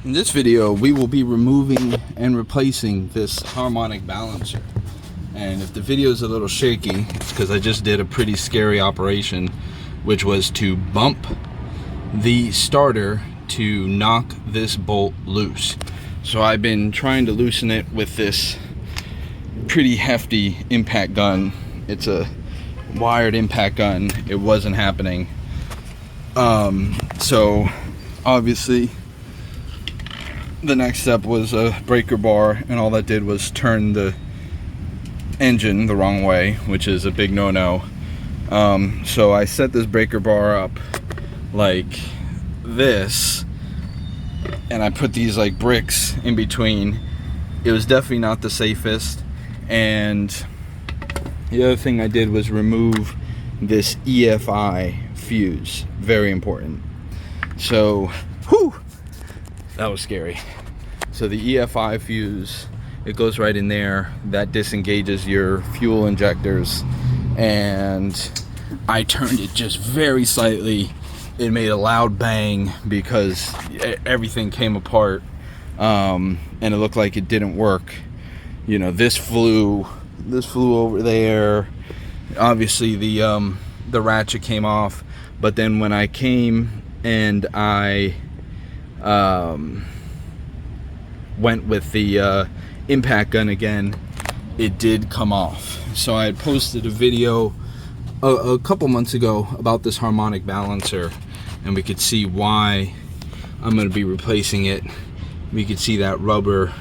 In this video, we will be removing and replacing this harmonic balancer. And if the video is a little shaky, it's because I just did a pretty scary operation, which was to bump the starter to knock this bolt loose. So I've been trying to loosen it with this pretty hefty impact gun. It's a wired impact gun. It wasn't happening. So obviously the next step was a breaker bar, and all that did was turn the engine the wrong way, which is a big no-no. So I set this breaker bar up like this, and I put these like bricks in between. It was definitely not the safest. And the other thing I did was remove this EFI fuse. Very important. So, whew, that was scary. So the EFI fuse, it goes right in there. That disengages your fuel injectors. And I turned it just very slightly. It made a loud bang because everything came apart. And it looked like it didn't work. You know, this flew over there. Obviously the ratchet came off, but then when I came and I went with the impact gun again, it did come off. So I had posted a video a couple months ago about this harmonic balancer, and we could see why I'm going to be replacing it. We could see that rubber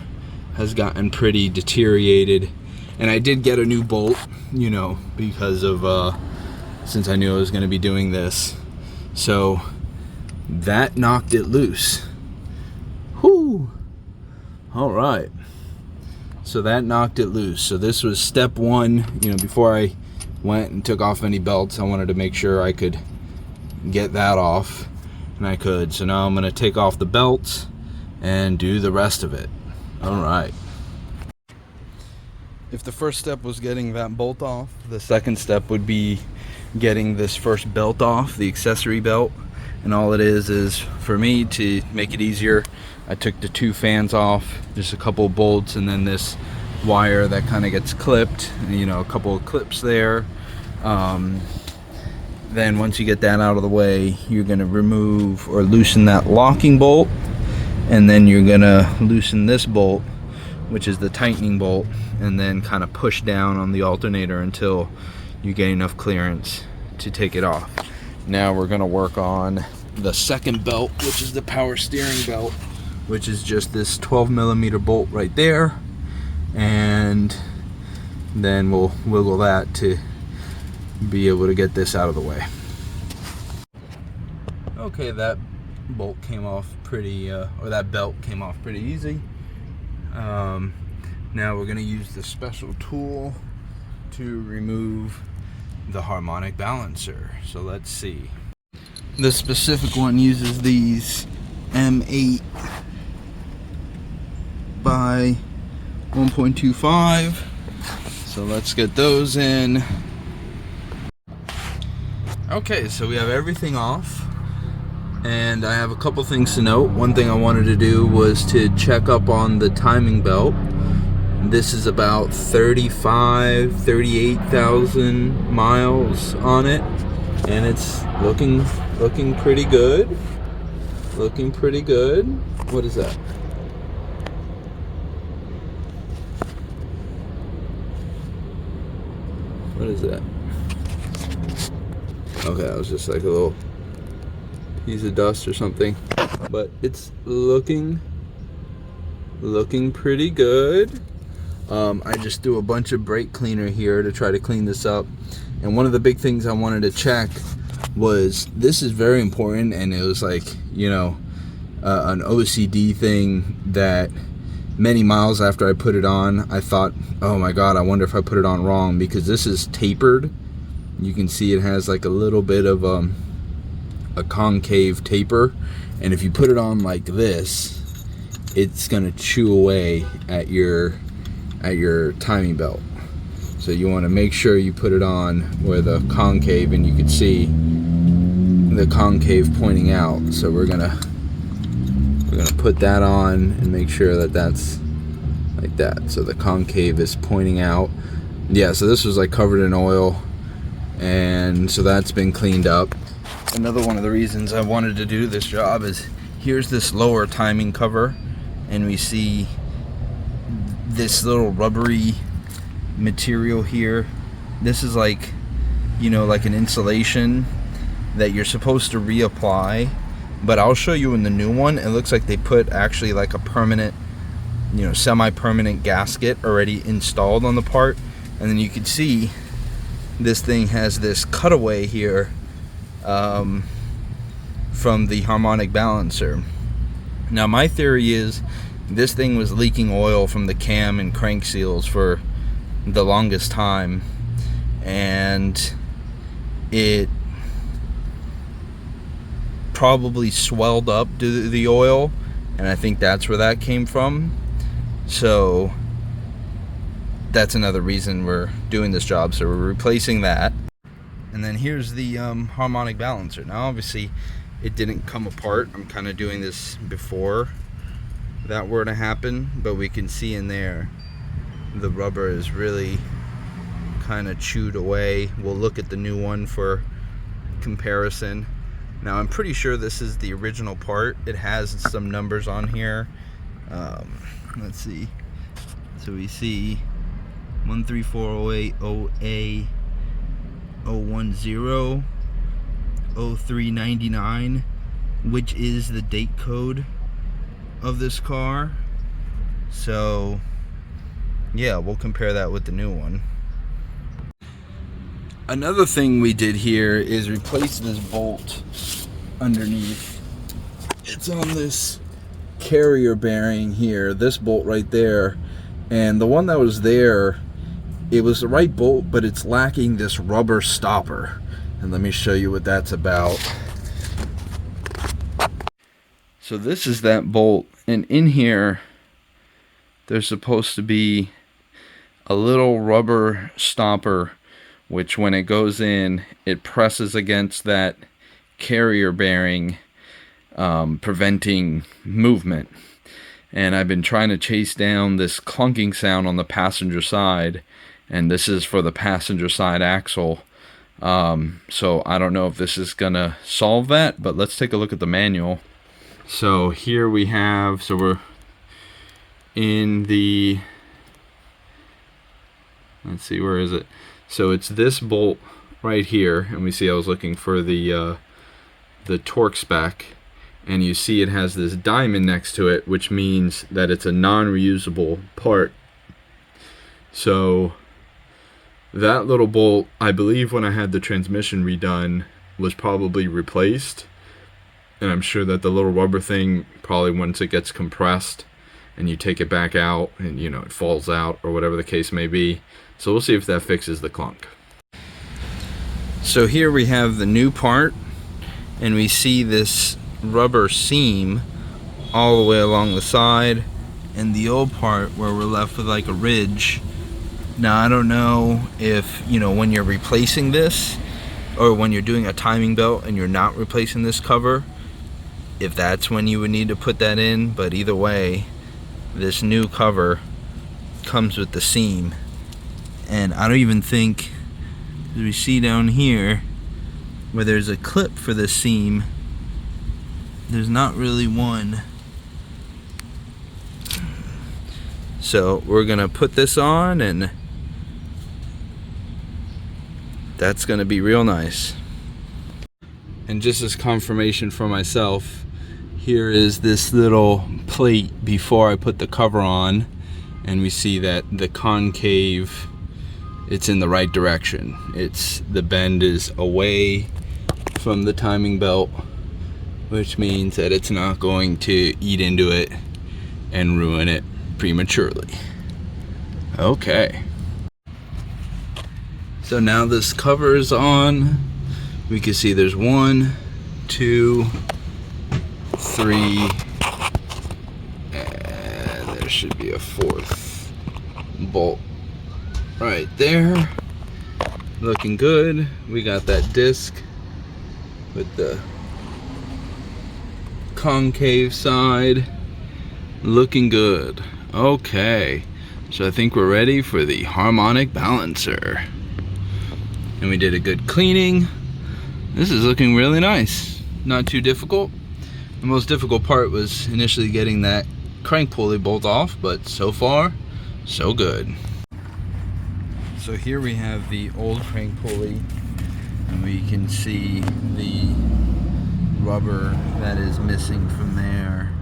has gotten pretty deteriorated, and I did get a new bolt, you know, because of since I knew I was going to be doing this. So that knocked it loose. Whew. All right, so that knocked it loose. So this was step one. You know, before I went and took off any belts, I wanted to make sure I could get that off, and I could. So now I'm going to take off the belts and do the rest of it. All right. If the first step was getting that bolt off, the second step would be getting this first belt off, the accessory belt. And all it is for me, to make it easier, I took the two fans off, just a couple bolts, and then this wire that kind of gets clipped, you know, a couple of clips there. Then once you get that out of the way, you're going to remove or loosen that locking bolt, and then you're going to loosen this bolt, which is the tightening bolt, and then kind of push down on the alternator until you get enough clearance to take it off. Now we're going to work on the second belt, which is the power steering belt, which is just this 12mm bolt right there, and then we'll wiggle that to be able to get this out of the way. Okay, that bolt came off pretty, or that belt came off pretty easy. Now we're going to use the special tool to remove the harmonic balancer. So let's see. The specific one uses these M8 by 1.25. So let's get those in. Okay, so we have everything off, and I have a couple things to note. One thing I wanted to do was to check up on the timing belt. This is about 38,000 miles on it, and it's looking pretty good. Looking pretty good. What is that? What is that? Okay, that was just like a little piece of dust or something, but it's looking pretty good. I just threw a bunch of brake cleaner here to try to clean this up, and one of the big things I wanted to check was, this is very important, and it was like, you know, an OCD thing that many miles after I put it on, I thought, oh my god, I wonder if I put it on wrong, because this is tapered. You can see it has like a little bit of a concave taper, and if you put it on like this, it's gonna chew away at your timing belt. So you want to make sure you put it on where the concave, and you can see the concave pointing out. So we're gonna We're gonna put that on and make sure that that's like that, so the concave is pointing out. Yeah, so this was like covered in oil, and so that's been cleaned up. Another one of the reasons I wanted to do this job is here's this lower timing cover, and we see this little rubbery material here. This is like, you know, like an insulation that you're supposed to reapply, but I'll show you in the new one. It looks like they put actually like a permanent, you know, semi-permanent gasket already installed on the part, and then you can see this thing has this cutaway here from the harmonic balancer. Now my theory is this thing was leaking oil from the cam and crank seals for the longest time, and it probably swelled up due to the oil, and I think that's where that came from. So that's another reason we're doing this job. So we're replacing that. And then here's the harmonic balancer. Now obviously it didn't come apart. I'm kind of doing this before that were to happen, but we can see in there the rubber is really kind of chewed away. We'll look at the new one for comparison. Now I'm pretty sure this is the original part. It has some numbers on here. Let's see. So we see 13408 010 0399, which is the date code of this car. So yeah, we'll compare that with the new one. Another thing we did here is replace this bolt underneath. It's on this carrier bearing here, this bolt right there, and the one that was there, it was the right bolt, but it's lacking this rubber stopper. And let me show you what that's about. So this is that bolt, and in here there's supposed to be a little rubber stopper, which when it goes in, it presses against that carrier bearing, preventing movement. And I've been trying to chase down this clunking sound on the passenger side, and this is for the passenger side axle. So I don't know if this is gonna solve that, but let's take a look at the manual. So here we have, so we're in the, let's see, where is it? So it's this bolt right here, and we see I was looking for the torque spec, and you see it has this diamond next to it, which means that it's a non-reusable part. So that little bolt, I believe when I had the transmission redone, was probably replaced, and I'm sure that the little rubber thing, probably once it gets compressed and you take it back out and, you know, it falls out or whatever the case may be. So we'll see if that fixes the clunk. So here we have the new part, and we see this rubber seam all the way along the side, and the old part where we're left with like a ridge. Now I don't know if, you know, when you're replacing this, or when you're doing a timing belt and you're not replacing this cover, if that's when you would need to put that in, but either way, this new cover comes with the seam. And I don't even think, as we see down here, where there's a clip for the seam, there's not really one. So we're gonna put this on, and that's gonna be real nice. And just as confirmation for myself, here is this little plate before I put the cover on, and we see that the concave, it's in the right direction. It's, the bend is away from the timing belt, which means that it's not going to eat into it and ruin it prematurely. Okay. So now this cover is on. We can see there's 1, 2, 3, and there should be a 4th bolt right there. Looking good. We got that disc with the concave side. Looking good. Okay, so I think we're ready for the harmonic balancer. And we did a good cleaning. This is looking really nice. Not too difficult. The most difficult part was initially getting that crank pulley bolt off, but so far, so good. So here we have the old crank pulley, and we can see the rubber that is missing from there,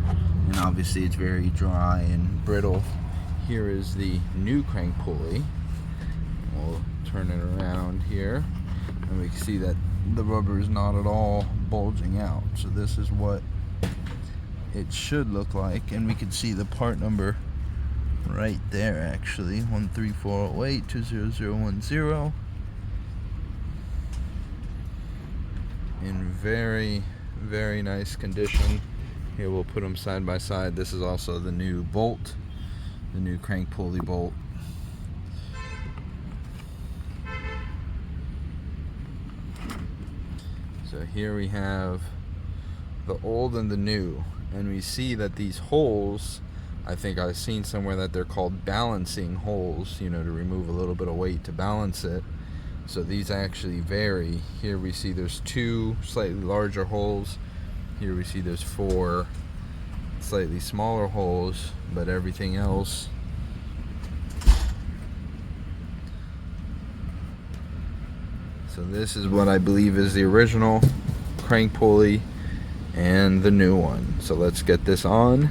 and obviously it's very dry and brittle. Here is the new crank pulley. We'll turn it around here, and we can see that the rubber is not at all bulging out. So this is what it should look like, and we can see the part number right there, actually, 13408-20010, in very, very nice condition. Here, we'll put them side by side. This is also the new bolt, the new crank pulley bolt. So here we have the old and the new, and we see that these holes, I think I've seen somewhere that they're called balancing holes, you know, to remove a little bit of weight to balance it. So these actually vary. Here we see there's 2 slightly larger holes. Here we see there's 4 slightly smaller holes, but everything else so this is what I believe is the original crank pulley and the new one. So let's get this on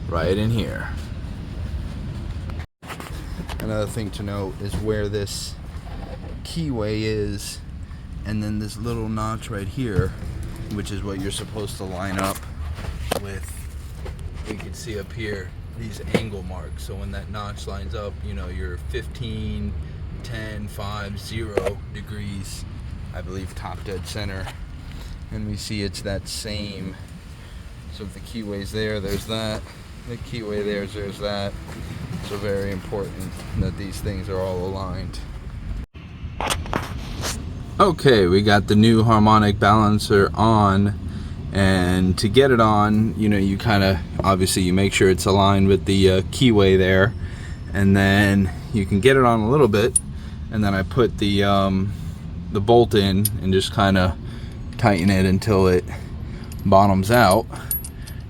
right in here. Another thing to note is where this keyway is, and then this little notch right here, which is what you're supposed to line up with. You can see up here these angle marks. So when that notch lines up, you know, you're 15, 10, 5, 0 degrees, I believe, top dead center. And we see it's that same. So if the keyway's there, there's that. The keyway there's that. So very important that these things are all aligned. Okay, we got the new harmonic balancer on, and to get it on, you know, you kind of, obviously you make sure it's aligned with the keyway there, and then you can get it on a little bit, and then I put the bolt in and just kind of tighten it until it bottoms out,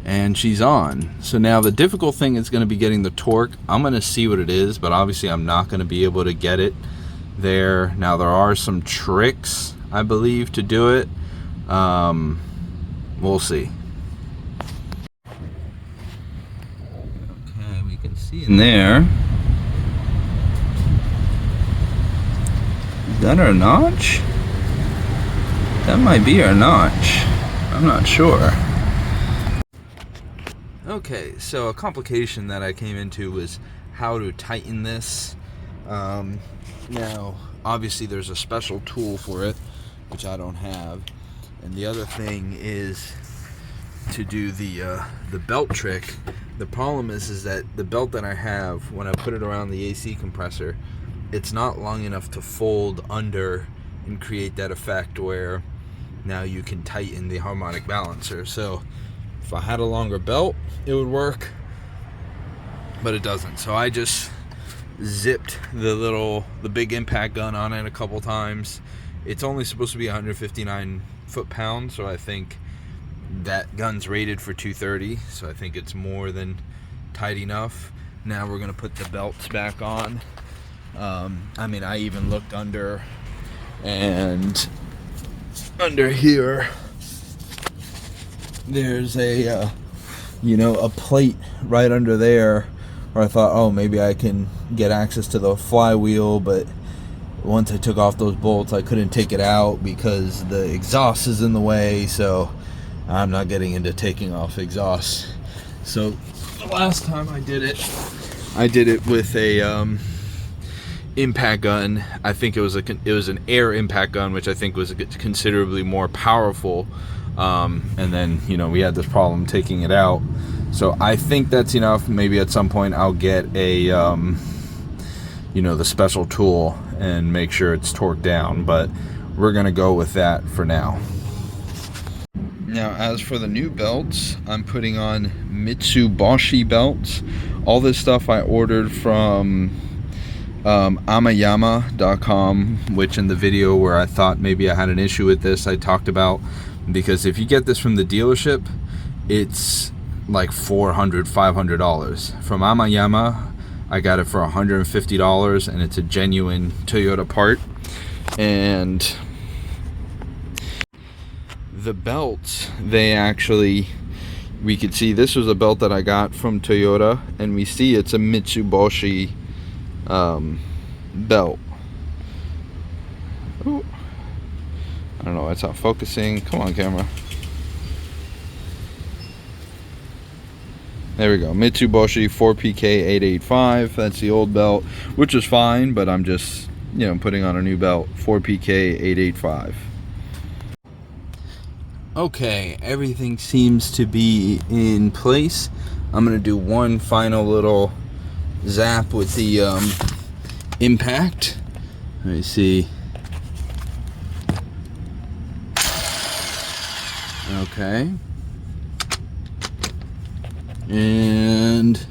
and she's on. So now the difficult thing is going to be getting the torque. I'm going to see what it is, but obviously I'm not going to be able to get it there. Now there are some tricks, I believe, to do it. We'll see. Okay, we can see in there. Is that our notch? That might be our notch. I'm not sure. Okay, so a complication that I came into was how to tighten this. Now, obviously there's a special tool for it, which I don't have. And the other thing is to do the belt trick. The problem is that the belt that I have, when I put it around the AC compressor, it's not long enough to fold under and create that effect where now you can tighten the harmonic balancer. So if I had a longer belt, it would work, but it doesn't. So I just zipped the big impact gun on it a couple times. It's only supposed to be 159 foot-pounds, so I think that gun's rated for 230, so I think it's more than tight enough. Now we're gonna put the belts back on. I mean, I even looked under, and under here there's a a plate right under there, where I thought, oh, maybe I can get access to the flywheel, but once I took off those bolts, I couldn't take it out because the exhaust is in the way, so I'm not getting into taking off exhaust. So the last time I did it with a impact gun. I think it was an air impact gun, which I think was considerably more powerful. And then we had this problem taking it out. So I think that's enough. Maybe at some point I'll get a the special tool and make sure it's torqued down, but we're gonna go with that for now. Now, as for the new belts, I'm putting on Mitsuboshi belts. All this stuff I ordered from Amayama.com, which in the video where I thought maybe I had an issue with this, I talked about, because if you get this from the dealership, it's like $400, $500. From Amayama, I got it for $150, and it's a genuine Toyota part. And the belts, they actually, we could see this was a belt that I got from Toyota, and we see it's a Mitsuboshi belt. Ooh. I don't know, it's not focusing. Come on, camera. There we go. Mitsuboshi 4PK885. That's the old belt, which is fine, but I'm just, you know, putting on a new belt. 4PK885. Okay, everything seems to be in place. I'm gonna do one final little zap with the impact. Let me see. Okay. And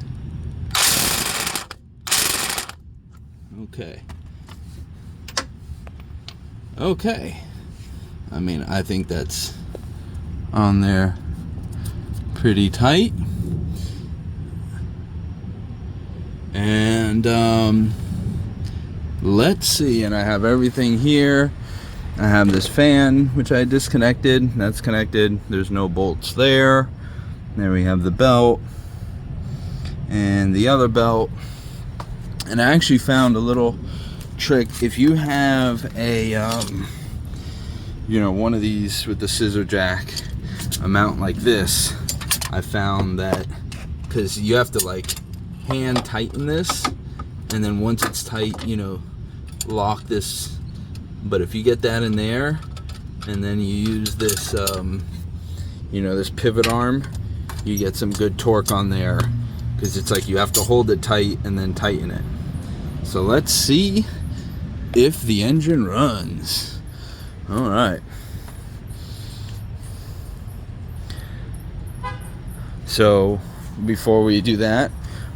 okay. Okay. I mean, I think that's on there pretty tight. And let's see, and I have everything here. I have this fan, which I disconnected. That's connected. There's no bolts there. There we have the belt and the other belt. And I actually found a little trick. If you have a you know, one of these with the scissor jack, a mount like this, I found that, because you have to like hand tighten this, and then once it's tight, you know, lock this. But if you get that in there, and then you use this you know, this pivot arm, you get some good torque on there, because it's like you have to hold it tight and then tighten it. So let's see if the engine runs. All right. So before we do that,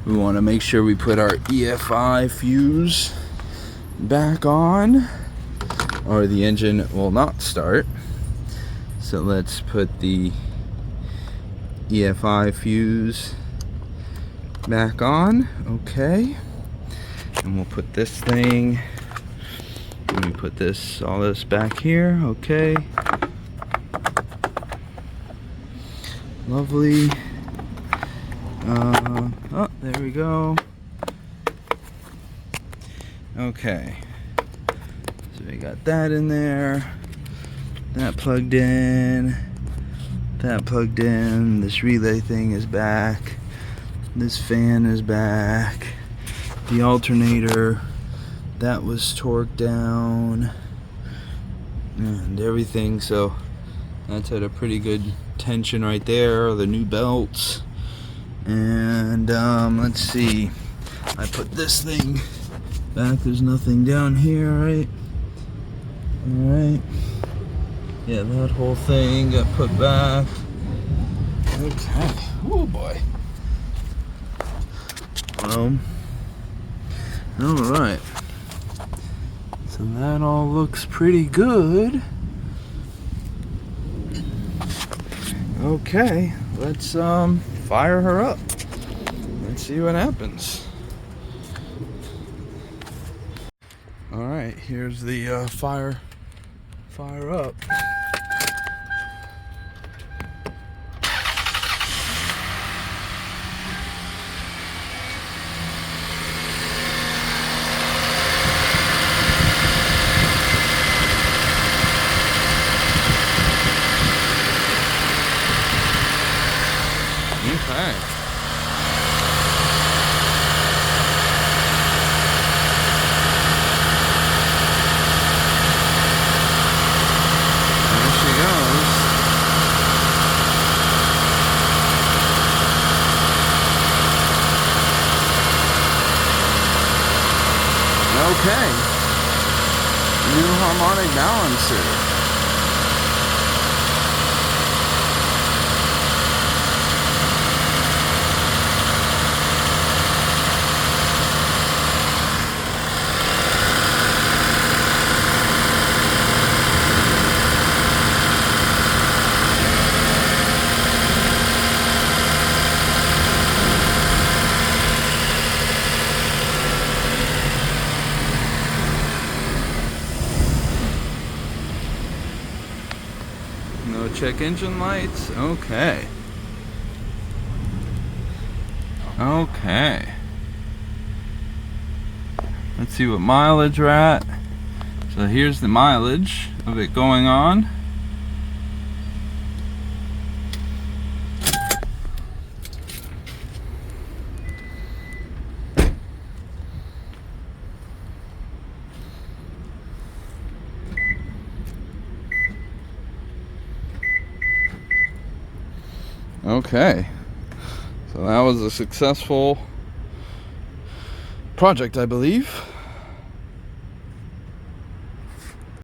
we want to make sure we put our EFI fuse back on, or the engine will not start. So let's put the EFI fuse back on. Okay. And we'll put this thing, let me put this, all this back here. Okay. Lovely. Oh, there we go. Okay. So we got that in there. That plugged in. That plugged in. This relay thing is back. This fan is back. The alternator, that was torqued down. And everything, so that's at a pretty good tension right there. The new belts. And let's see, I put this thing back. There's nothing down here, right? Alright. Yeah, that whole thing got put back. Okay. Oh boy. Alright. So that all looks pretty good. Okay, let's fire her up. Let's see what happens. All right, here's the fire up. Okay. There she goes. Okay. New harmonic balancer. check engine lights. Okay. Okay. Let's see what mileage we're at. So here's the mileage of it going on. Okay, so that was a successful project, I believe.